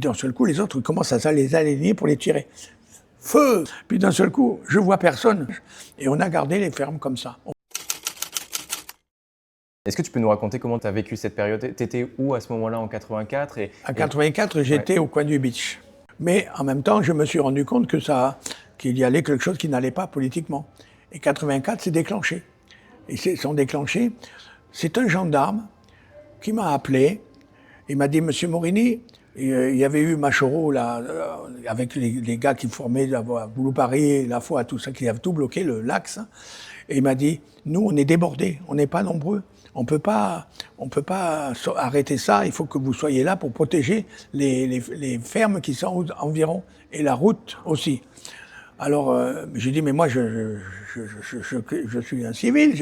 D'un seul coup, les autres commencent à les aligner pour les tirer. Feu! Puis d'un seul coup, je vois personne. Et on a gardé les fermes comme ça. Est-ce que tu peux nous raconter comment tu as vécu cette période? Tu étais où à ce moment-là en 84 En 84, j'étais au coin du beach. Mais en même temps, je me suis rendu compte qu'il y allait quelque chose qui n'allait pas politiquement. Et 84, c'est déclenché. Et sont déclenchés. C'est un gendarme qui m'a appelé. Il m'a dit, Monsieur Morini, il y avait eu Machoro, là, avec les gars qui formaient Boulou-Paris, La Foi, tout ça, qui avaient tout bloqué, l'axe. Et il m'a dit, nous, on est débordés, on n'est pas nombreux. On peut pas arrêter ça, il faut que vous soyez là pour protéger les fermes qui sont environ, et la route aussi. Alors, j'ai dit, mais moi, je suis un civil,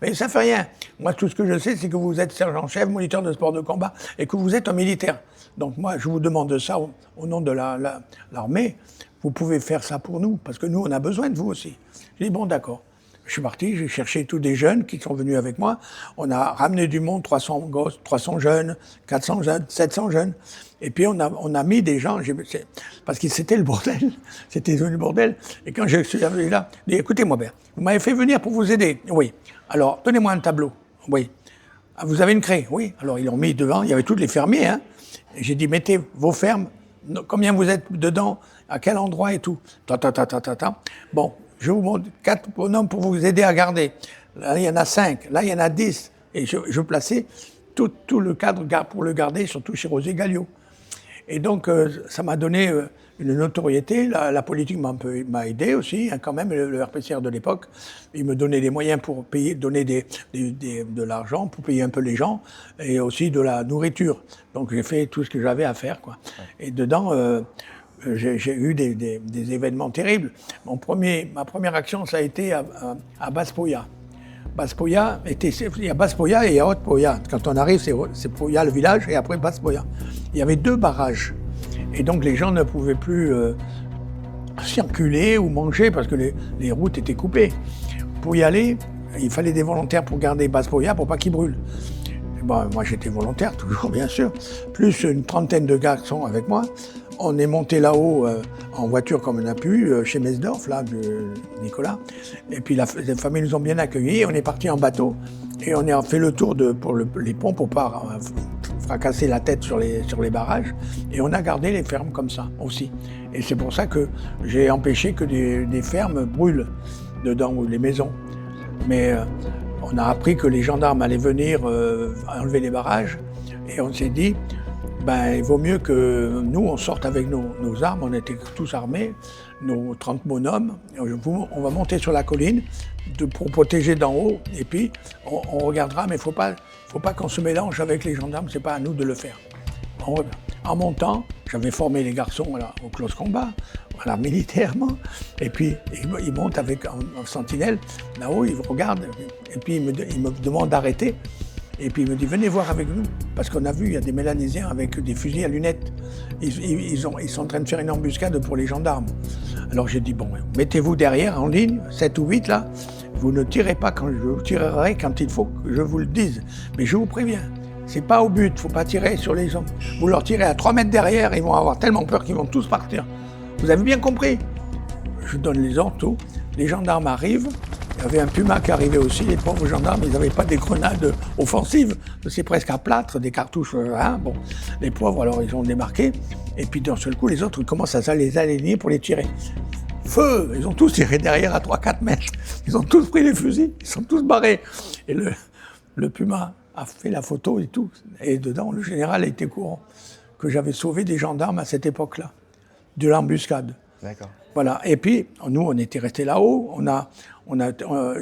mais ça fait rien. Moi, tout ce que je sais, c'est que vous êtes sergent-chef, moniteur de sport de combat, et que vous êtes un militaire. Donc moi, je vous demande ça au nom de l'armée. Vous pouvez faire ça pour nous, parce que nous, on a besoin de vous aussi. J'ai dit, bon, d'accord. Je suis parti, j'ai cherché tous des jeunes qui sont venus avec moi. On a ramené du monde, 300 gosses, 300 jeunes, 400 jeunes, 700 jeunes. Et puis on a mis des gens, parce que c'était le bordel, c'était devenu le bordel. Et quand je suis arrivé là, j'ai dit, écoutez-moi bien, vous m'avez fait venir pour vous aider. Oui. Alors, donnez-moi un tableau. Oui. Ah, vous avez une craie. Oui. Alors, ils l'ont mis devant, il y avait tous les fermiers. Hein. Et j'ai dit, mettez vos fermes, combien vous êtes dedans, à quel endroit et tout. Bon, je vous montre 4 bonhommes pour vous aider à garder. Là, il y en a 5, là, il y en a 10. Et je plaçais tout le cadre pour le garder, surtout chez Rosé Gallio. Et donc, ça m'a donné une notoriété. La politique m'a aidé aussi, hein, quand même, le RPCR de l'époque. Il me donnait des moyens pour donner de l'argent, pour payer un peu les gens, et aussi de la nourriture. Donc, j'ai fait tout ce que j'avais à faire, quoi. Et dedans, j'ai eu des événements terribles. Ma première action, ça a été à Basse-Poya. Basse-Poya, il y a Basse-Poya et il y a Haute-Poya. Quand on arrive, c'est Poya, le village, et après Basse-Poya. Il y avait 2 barrages. Et donc les gens ne pouvaient plus circuler ou manger parce que les routes étaient coupées. Pour y aller, il fallait des volontaires pour garder Basse-Poya pour pas qu'ils brûlent. Bon, moi j'étais volontaire, toujours bien sûr, plus une trentaine de garçons avec moi. On est monté là-haut en voiture comme on a pu, chez Mesdorf, là, de Nicolas. Et puis les familles nous ont bien accueillis. On est parti en bateau et on a fait le tour pour les ponts pour pas fracasser la tête sur les barrages. Et on a gardé les fermes comme ça aussi. Et c'est pour ça que j'ai empêché que des fermes brûlent dedans, ou les maisons. Mais on a appris que les gendarmes allaient venir enlever les barrages. Et on s'est dit, il vaut mieux que nous, on sorte avec nos armes, on était tous armés, nos 30 bonhommes, on va monter sur la colline pour protéger d'en haut, et puis on regardera, mais faut pas qu'on se mélange avec les gendarmes, c'est pas à nous de le faire. En montant, j'avais formé les garçons au close combat, militairement, et puis ils montent avec en sentinelle, là-haut, ils regardent, et puis ils me demandent d'arrêter. Et puis il me dit, venez voir avec nous, parce qu'on a vu, il y a des Mélanésiens avec des fusils à lunettes. Ils sont en train de faire une embuscade pour les gendarmes. Alors j'ai dit, bon, mettez-vous derrière, en ligne, 7 ou 8 là, vous ne tirez pas quand je vous tirerai quand il faut que je vous le dise. Mais je vous préviens, c'est pas au but, il ne faut pas tirer sur les hommes. Vous leur tirez à 3 mètres derrière, ils vont avoir tellement peur qu'ils vont tous partir. Vous avez bien compris? Je donne les ordres, tout. Les gendarmes arrivent. Il y avait un Puma qui arrivait aussi, les pauvres gendarmes, ils n'avaient pas des grenades offensives, c'est presque à plâtre, des cartouches, hein, bon. Les pauvres, alors ils ont débarqué, et puis d'un seul coup, les autres, ils commencent à les aligner pour les tirer. Feu! Ils ont tous tiré derrière à 3-4 mètres, ils ont tous pris les fusils, ils sont tous barrés. Et le Puma a fait la photo et tout, et dedans, le général a été courant que j'avais sauvé des gendarmes à cette époque-là, de l'embuscade. D'accord. Voilà, et puis, nous, on était restés là-haut,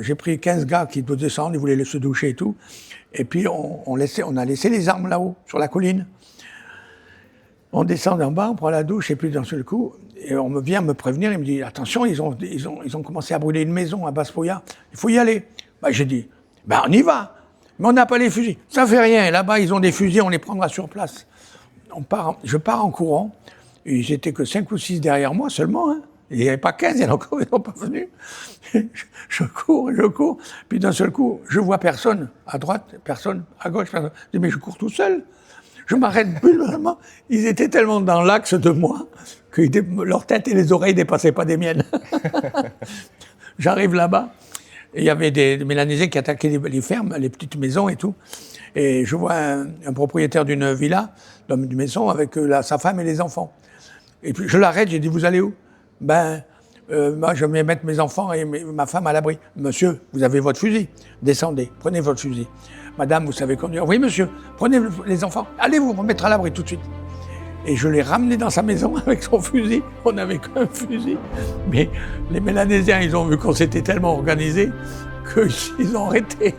j'ai pris 15 gars qui devaient descendre, ils voulaient se doucher et tout, et puis on a laissé les armes là-haut, sur la colline. On descend en bas, on prend la douche, et puis d'un seul coup, et on vient me prévenir, il me dit, attention, ils ont commencé à brûler une maison à Basse-Poya, il faut y aller. J'ai dit, on y va, mais on n'a pas les fusils. Ça fait rien, là-bas, ils ont des fusils, on les prendra sur place. Je pars en courant, ils étaient que 5 ou 6 derrière moi seulement, hein. Il n'y avait pas 15, il y en a encore, ils n'ont pas venu. Je cours, puis d'un seul coup, je vois personne à droite, personne à gauche, personne. Je dis, mais je cours tout seul. Je m'arrête plus vraiment. Ils étaient tellement dans l'axe de moi que leur tête et les oreilles ne dépassaient pas des miennes. J'arrive là-bas, et il y avait des Mélanésiens qui attaquaient les fermes, les petites maisons et tout. Et je vois un propriétaire d'une villa, d'une maison, avec sa femme et les enfants. Et puis je l'arrête, j'ai dit, vous allez où? Moi, je vais mettre mes enfants et ma femme à l'abri. Monsieur, vous avez votre fusil. Descendez, prenez votre fusil. Madame, vous savez conduire. Oui, monsieur, prenez les enfants. Allez vous mettre à l'abri tout de suite. Et je l'ai ramené dans sa maison avec son fusil. On n'avait qu'un fusil. Mais les Mélanésiens, ils ont vu qu'on s'était tellement organisés qu'ils ont arrêté.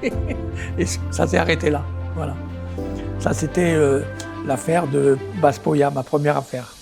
Et ça s'est arrêté là. Voilà. Ça, c'était l'affaire de Baspoya, ma première affaire.